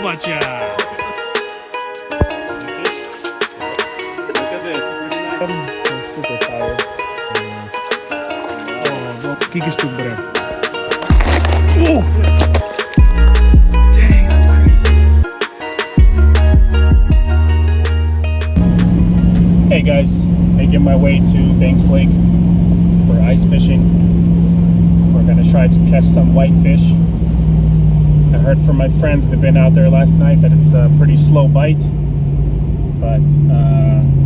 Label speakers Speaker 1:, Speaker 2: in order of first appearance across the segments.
Speaker 1: Obacha! Look at this, pretty nice.
Speaker 2: I'm super tired.
Speaker 1: Скільки штук бере? Oh! Dang, that's crazy. Hey guys, making my way to Banks Lake for ice fishing. We're gonna try to catch some whitefish. I heard from my friends that have been out there last night that it's a pretty slow bite. But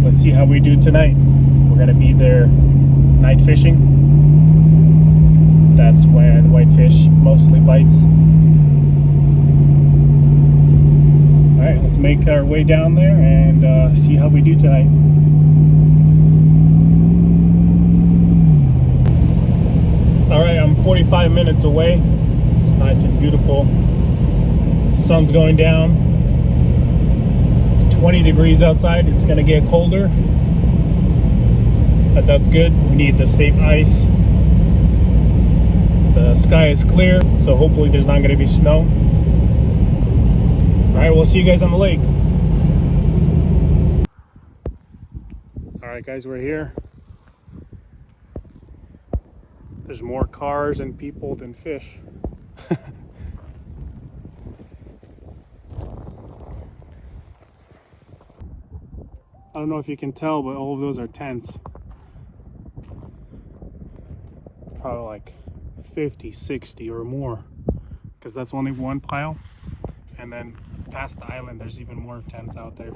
Speaker 1: let's see how we do tonight. We're gonna be there night fishing. That's when whitefish mostly bites. Alright, let's make our way down there and see how we do tonight. Alright, I'm 45 minutes away. It's nice and beautiful. Sun's going down. It's 20 degrees outside. It's gonna get colder, but that's good. We need the safe ice. The sky is clear, so hopefully there's not going to be snow. Alright, we'll see you guys on the lake. Alright guys, we're here. There's more cars and people than fish. I don't know if you can tell, but all of those are tents. Probably like 50, 60 or more, because that's only one pile, and then past the island there's even more tents out there.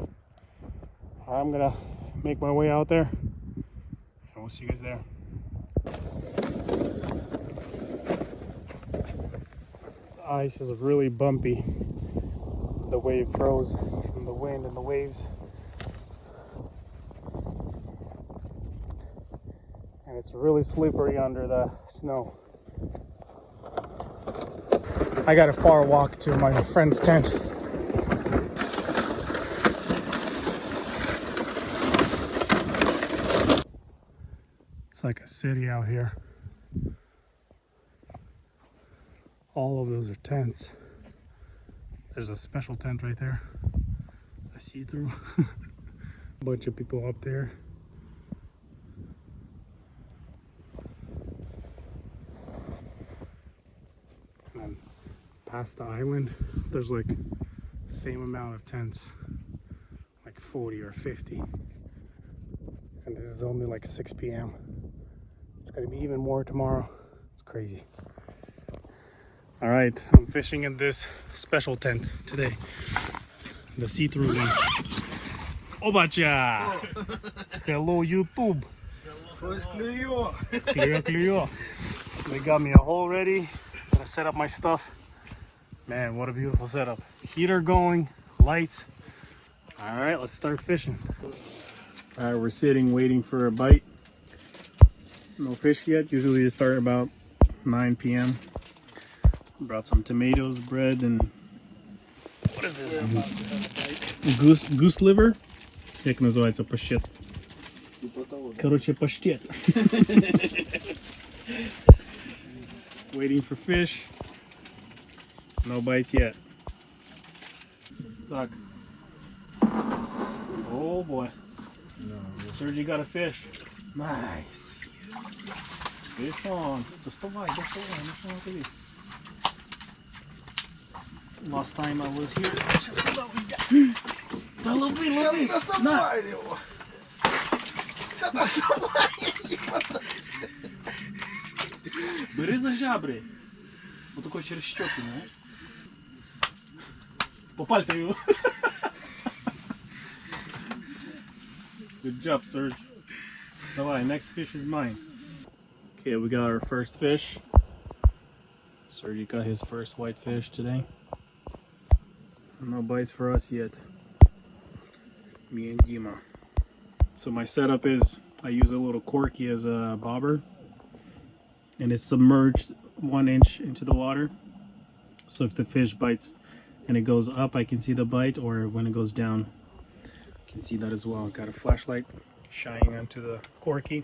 Speaker 1: I'm gonna make my way out there and we'll see you guys there. The ice is really bumpy, the way it froze from the wind and the waves, and it's really slippery under the snow. I got a far walk to my friend's tent. It's like a city out here. All of those are tents. There's a special tent right there. I see through. A bunch of people up there. And past the island, there's like the same amount of tents, like 40 or 50. And this is only like 6 p.m. It's gonna be even more tomorrow. It's crazy. All right, I'm fishing in this special tent today. The see-through one. Obacha! Hello, YouTube. Клюё. They got me a hole ready. Gonna set up my stuff. Man, what a beautiful setup. Heater going, lights. All right, let's start fishing. All right, we're sitting waiting for a bite. No fish yet. Usually they start about 9 p.m. Brought some tomatoes, bread, and what is this? Goose liver? Як називається паштет? Короче, паштет. Waiting for fish. No bites yet. Так. Oh boy. Sergi got a fish. Nice. Fish on. Доставай. Last time I was here. Да лови.
Speaker 2: Доставай его. Доставай.
Speaker 1: Бери за жабри. Вот такой через щеки, ну. По пальцам его. Good job, Serge. Давай, next fish is mine. Okay, we got our first fish. Serge got his first whitefish today. No bites for us yet. Me and Dima. So my setup is I use a little corky as a bobber, and it's submerged 1 inch into the water. So if the fish bites and it goes up, I can see the bite, or when it goes down, I can see that as well. Got a flashlight shining onto the corky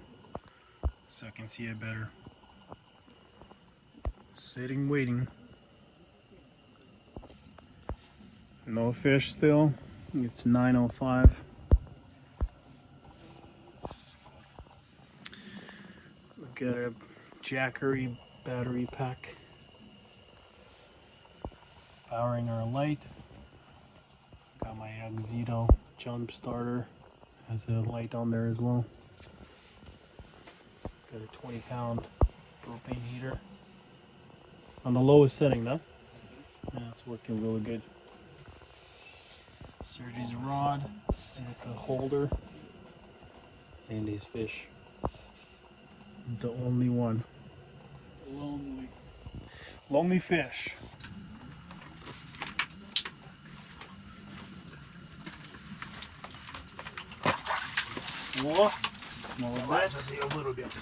Speaker 1: so I can see it better. Sitting, waiting. No fish still. It's 9:05. We got a Jackery battery pack powering our light. Got my Auger jump starter. Has a light on there as well. Got a 20-pound propane heater on the lowest setting though. Yeah, it's working really good. Sergi's rod and the holder and these fish. The only one. Lonely fish. Whoa.
Speaker 2: A little bit.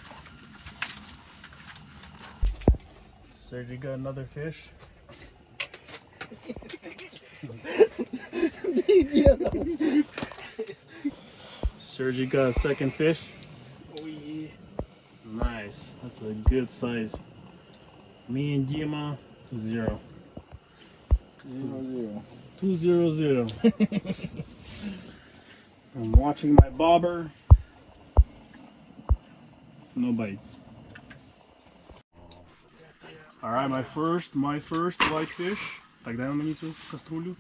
Speaker 1: Sergi got another fish. Sergi got a second fish.
Speaker 2: Oh yeah.
Speaker 1: Nice. That's a good size. Me and Dima, 0.
Speaker 2: 0-0.
Speaker 1: 2-0-0. I'm watching my bobber. No bites. Alright, my first white fish. Так, дай мені цю каструлю.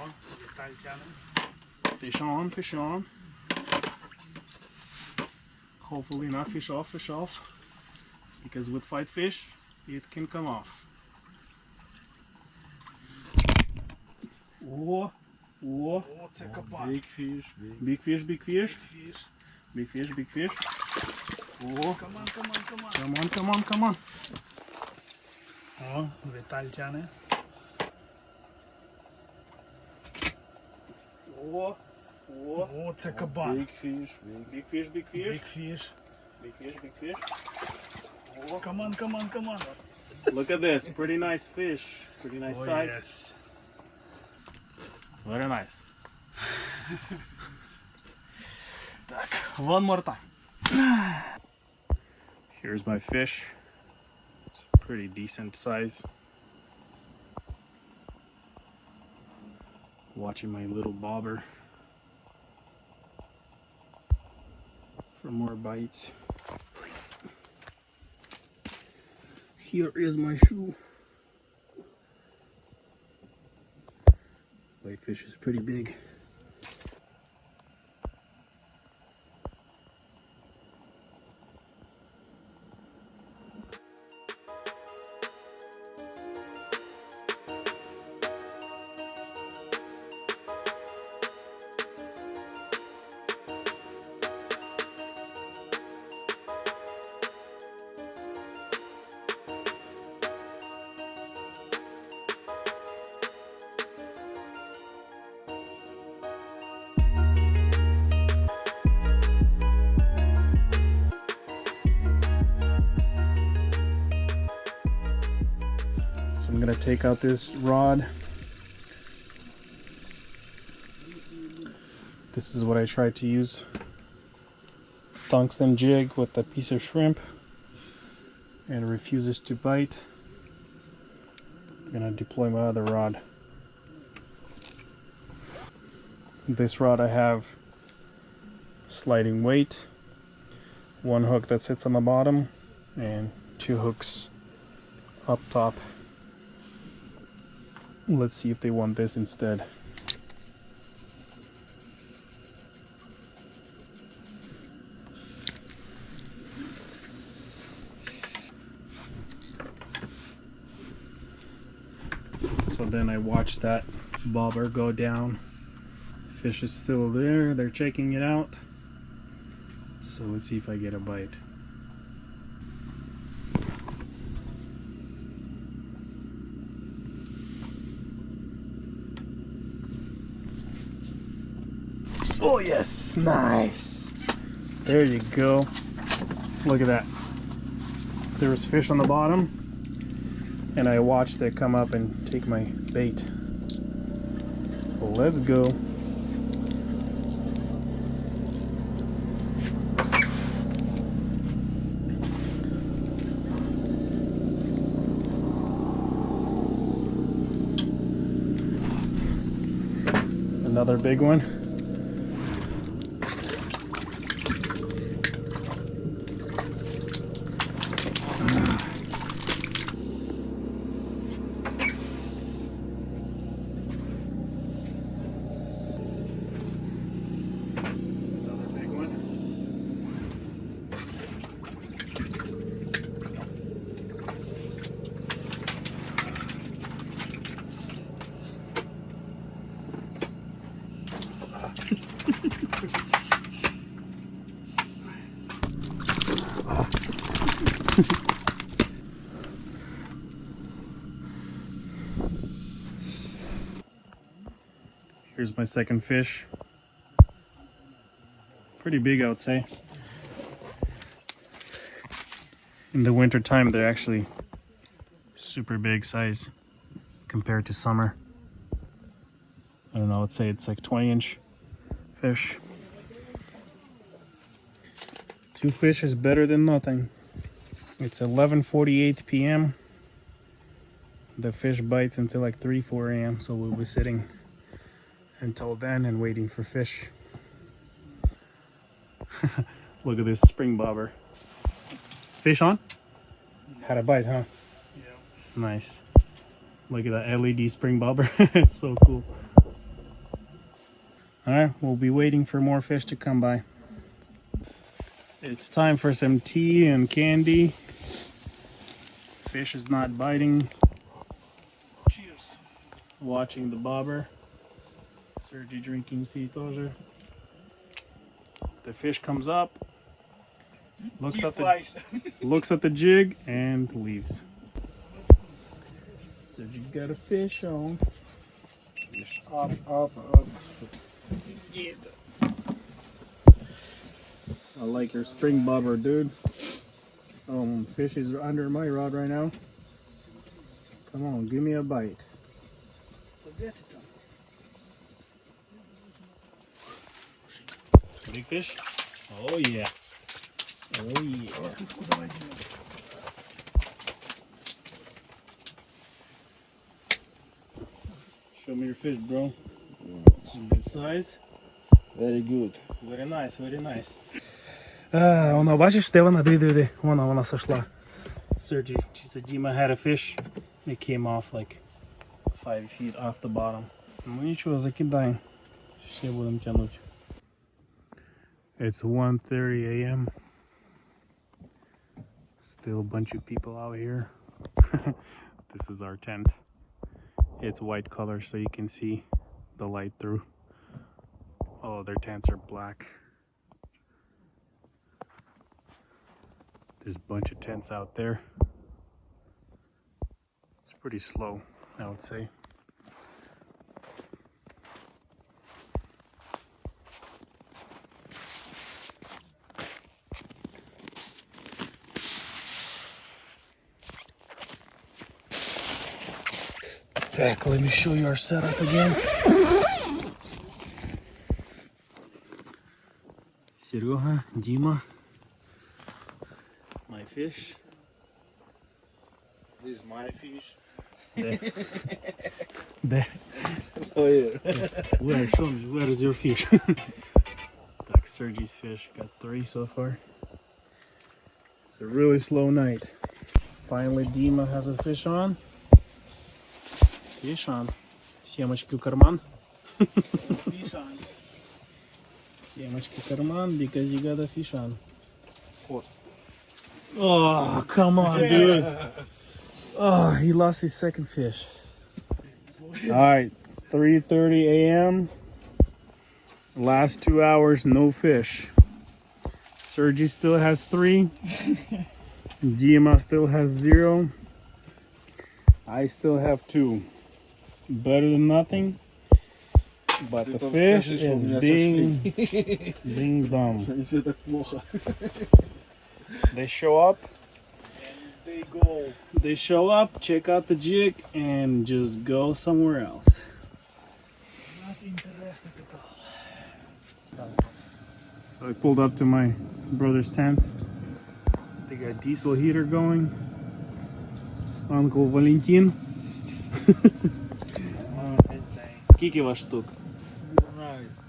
Speaker 1: О, Віталь тяне. Fish on. Hopefully not fish off. Because with fight fish, it can come off. Whoa.
Speaker 2: Take a bite.
Speaker 1: Big fish. Big fish. Whoa. Come on.
Speaker 2: О, Віталь тяне.
Speaker 1: Whoa.
Speaker 2: О, це кабан.
Speaker 1: Big fish.
Speaker 2: Big fish.
Speaker 1: Whoa.
Speaker 2: Come on.
Speaker 1: Look at this. Pretty nice fish. Pretty nice
Speaker 2: Oh,
Speaker 1: size.
Speaker 2: yes.
Speaker 1: Very nice. Так, one more time. Here's my fish. It's a pretty decent size. Watching my little bobber for more bites. Here is my shoe. Whitefish is pretty big. So I'm gonna take out this rod. This is what I tried to use. Tungsten jig with a piece of shrimp and it refuses to bite. I'm gonna deploy my other rod. This rod I have sliding weight, one hook that sits on the bottom and 2 hooks up top. Let's see if they want this instead. So then I watch that bobber go down. Fish is still there, they're checking it out. So let's see if I get a bite. Oh yes, nice. There you go. Look at that. There was fish on the bottom and I watched it come up and take my bait. Let's go. Another big one. Here's my second fish. Pretty big, I would say. In the winter time, they're actually super big size compared to summer. I don't know, I'd say it's like 20-inch fish. 2 fish is better than nothing. It's 11:48 p.m. The fish bites until like 3-4 a.m. So we'll be sitting until then and waiting for fish. Look at this spring bobber. Fish on? Had a bite, huh?
Speaker 2: Yeah.
Speaker 1: Nice. Look at that LED spring bobber. It's so cool. Alright, we'll be waiting for more fish to come by. It's time for some tea and candy. Fish is not biting.
Speaker 2: Cheers.
Speaker 1: Watching the bobber. Sergi drinking tea тоже. The fish comes up, looks at the jig and leaves. Sergi got a fish on.
Speaker 3: Fish up.
Speaker 1: I like your spring bobber, dude. Fish is under my rod right now. Come on, give me a bite. Big fish? Oh yeah. Oh yeah. Show me your fish, bro. Some good size.
Speaker 3: Very good.
Speaker 1: Very nice, very nice. Воно, бачиш, де вона? Диви. Вона сошла. Sergi, she said Dima had a fish. It came off like 5 feet off the bottom. Ну нічого, закидаємо. Ще будемо тягнути. It's 1:30 a.m. Still a bunch of people out here. This is our tent. It's white color so you can see the light through. Oh, their tents are black. There's a bunch of tents out there. It's pretty slow, I would say. Так, let me show you our setup again. Серега, Дима, my fish.
Speaker 3: This is my fish.
Speaker 1: Oh yeah. Where is your fish? Так, Sergi's fish. Got 3 so far. It's a really slow night. Finally, Dima has a fish on. Fish on. Семечки в карман.
Speaker 2: Fish on.
Speaker 1: Семечки в карман because you got a fish on. Oh, come on, dude. Oh, he lost his second fish. Alright, 3:30 a.m. Last 2 hours, no fish. Sergi still has 3. Dima still has 0. I still have 2. Better than nothing. But the fish is being dumb. They show up.
Speaker 2: They go.
Speaker 1: They show up, check out the jig, and just go somewhere else.
Speaker 2: Not interested at all.
Speaker 1: So I pulled up to my brother's tent. They got diesel heater going. Uncle Valentin. Скільки ваш штук?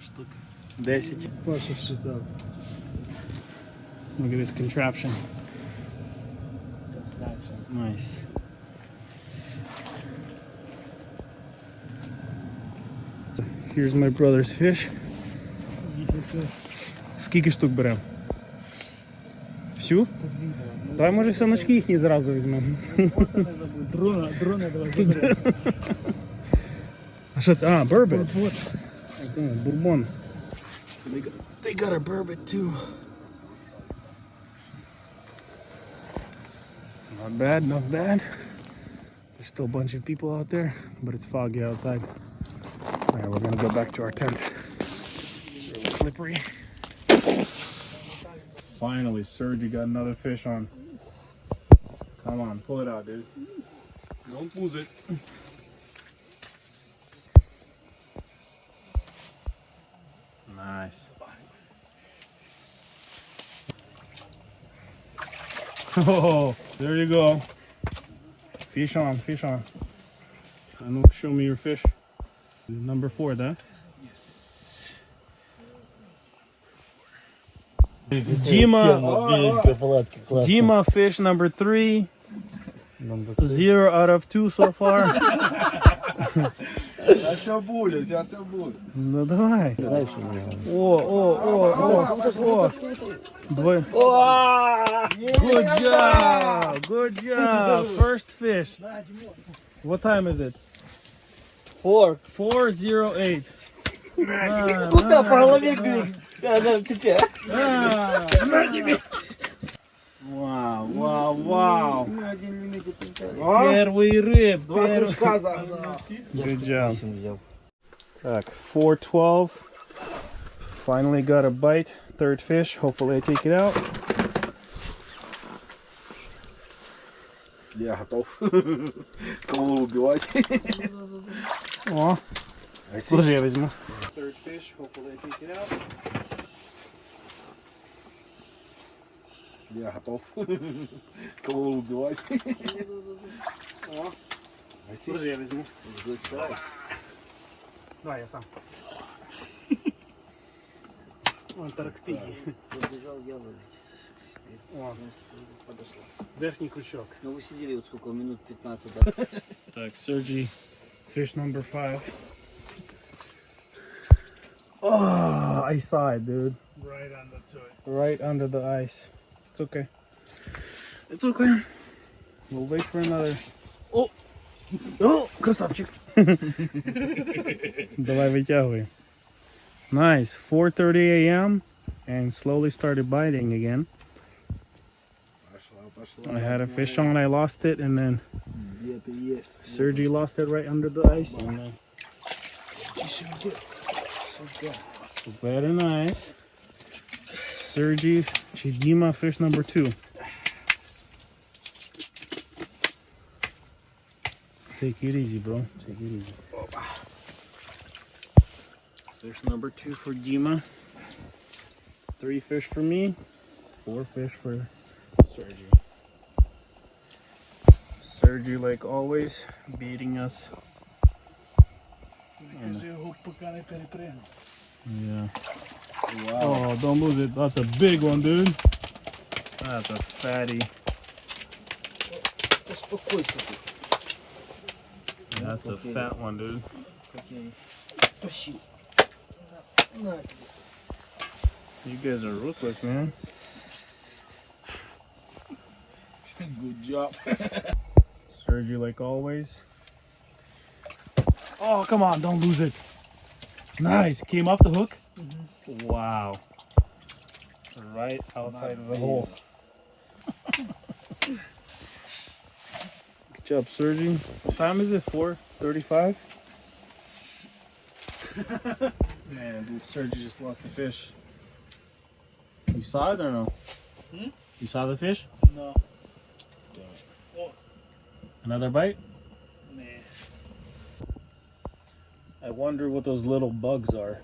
Speaker 1: Штук 10.
Speaker 3: Паша считал.
Speaker 1: Look at this contraption. Nice. Here's my brother's fish. Скільки штук беремо? Всю? Давай, може, саночки їхні зразу візьмемо.
Speaker 2: Дрона давай заберемо.
Speaker 1: А що це? А, bourbon. Бурбон. So they got a bourbon too. Not bad, not bad. There's still a bunch of people out there, but it's foggy outside. Alright, we're gonna go back to our tent. It's really slippery. Finally, Sergi got another fish on. Come on, pull it out, dude. Don't lose it. Nice. Oh, there you go. Fish on, fish on. And show me your fish. Number 4, да? Dima fish number 3. 0 out of 2 so far.
Speaker 3: Сейчас все будет, сейчас все будет.
Speaker 1: Ну давай. О. Двое. Good job. Good job. First fish. What time is it? 4:08.
Speaker 4: Куда по голове бьют? Да, тетя.
Speaker 1: Wow. Первый рыб. Good job. Так, 4:12. Finally got a bite. Third fish. Hopefully I take it out.
Speaker 3: Я готов. Кого убивать?
Speaker 1: О, подожди, я возьму. Third fish. Hopefully I take it out.
Speaker 3: Я готов. Кого убивать?
Speaker 1: О, подожди, я возьму. Давай, я сам. В Антарктиде.
Speaker 4: Побежал я ловить.
Speaker 1: О, верхний крючок.
Speaker 4: Ну вы сидели вот сколько, минут 15, да?
Speaker 1: Так, Sergi, fish number 5. Oh, I saw it, dude.
Speaker 2: Right under to it.
Speaker 1: Right under the ice. It's okay. It's okay. We'll wait for another. Oh! Oh, красавчик. Давай вытягивай. Nice. 4:30 a.m. and slowly started biting again. I had a fish on, I lost it, and then
Speaker 3: Где-то есть.
Speaker 1: Sergi lost it right under the ice. And then very nice. Sergi Chigima fish number 2. Take it easy, bro. Take it easy. Fish number 2 for Dima. 3 fish for me. 4 fish for Sergi. Sergi, like always, beating us.
Speaker 2: Кажи його поки не перепригнув.
Speaker 1: Yeah. Wow. Oh, don't lose it. That's a big one, dude. That's a fatty.
Speaker 4: Успокойся ты.
Speaker 1: That's a fat one, dude.
Speaker 4: Тащи.
Speaker 1: You guys are ruthless, man.
Speaker 3: Good job.
Speaker 1: Sergi, like always. Oh, come on, don't lose it. Nice. Came off the hook? Wow. Right outside of the hole. Good job, Sergi. What time is it? 4:35? Man, dude, Sergi just lost the fish. You saw it or no? You saw the fish?
Speaker 2: No.
Speaker 1: Another bite?
Speaker 2: Nah.
Speaker 1: I wonder what those little bugs are.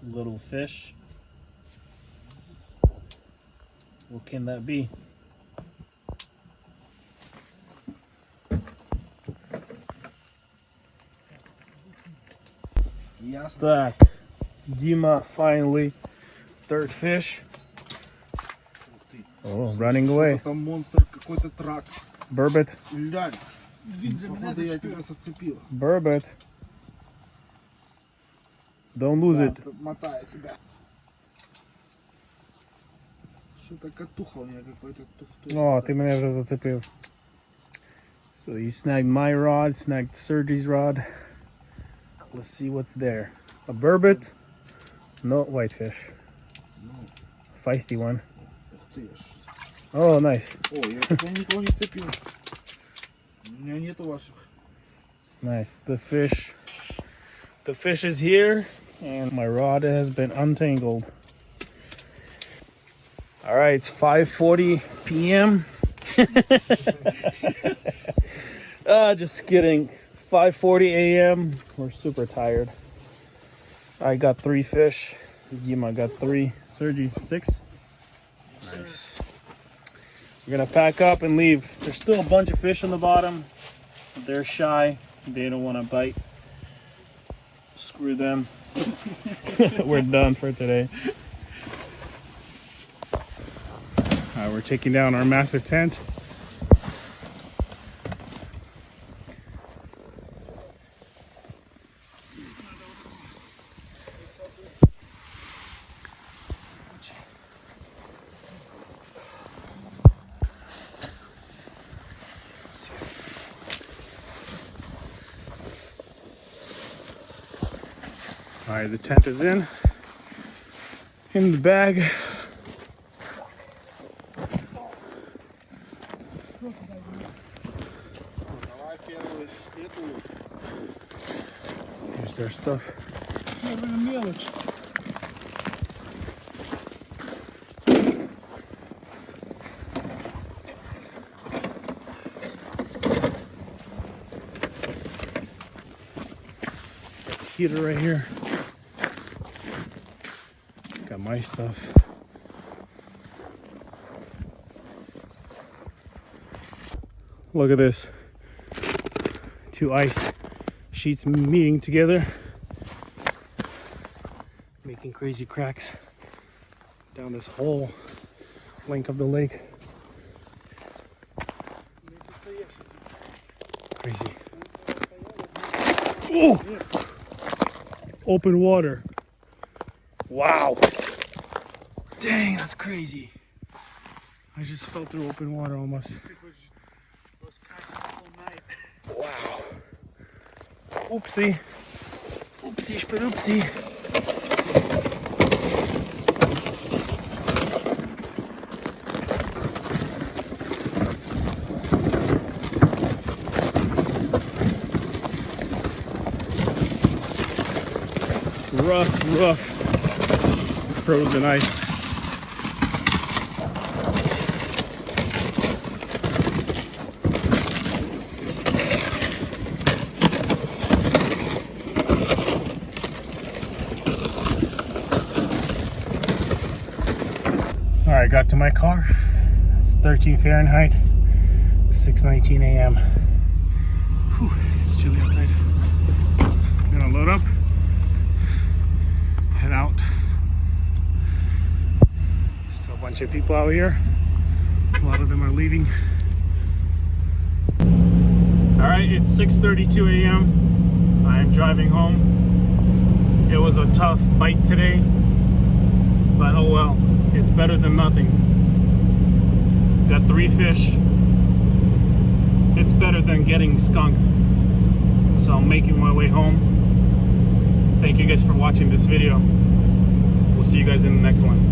Speaker 1: Little fish. What can that be?
Speaker 3: Ясно.
Speaker 1: Так, Dima finally, third fish. Oh, running away.
Speaker 3: Там монстр, какой-то трак.
Speaker 1: Burbot,
Speaker 3: Глянь.
Speaker 2: Він же мене
Speaker 3: Походу, я
Speaker 2: зачепив.
Speaker 3: тебя зацепил.
Speaker 1: burbot. Don't lose it.
Speaker 3: Да, мотаю тебя. Что-то катуха у меня какой-то тух-тух.
Speaker 1: О, ти мене вже зацепив. So you snagged my rod, snagged Sergey's rod. Let's see what's there. A burbot? No whitefish. Feisty one.
Speaker 3: Ух ты ж.
Speaker 1: Oh, nice.
Speaker 3: О, я никого не цепил. У меня нету ваших.
Speaker 1: Nice. The fish is here and my rod has been untangled. All right, it's 5:40 p.m. Just kidding. 5:40 a.m. We're super tired. I got 3 fish. Yima got 3. Sergi, 6. Nice. We're gonna pack up and leave. There's still a bunch of fish on the bottom. They're shy. They don't want to bite. Screw them. We're done for today. We're taking down our massive tent. All right, the tent is in the bag.
Speaker 3: Давай первую эту уж.
Speaker 1: Here's their stuff.
Speaker 2: Первая мелочь.
Speaker 1: Heater right here. Got my stuff. Look at this. 2 ice sheets meeting together, making crazy cracks down this whole length of the lake. Crazy. Oh! Open water. Wow. Dang, that's crazy. I just fell through open water almost.
Speaker 2: Was cracking the whole night.
Speaker 1: Wow. Oopsie. Oopsie, spadoopsie. Rough frozen ice. All right, got to my car. It's 13 Fahrenheit, 6:19 a.m. Whew, it's chilly outside. I'm gonna load up, head out. Still a bunch of people out here. A lot of them are leaving. All right, it's 6:32 a.m. I'm driving home. It was a tough bite today, but oh well. It's better than nothing. Got 3 fish. It's better than getting skunked. So I'm making my way home. Thank you guys for watching this video. We'll see you guys in the next one.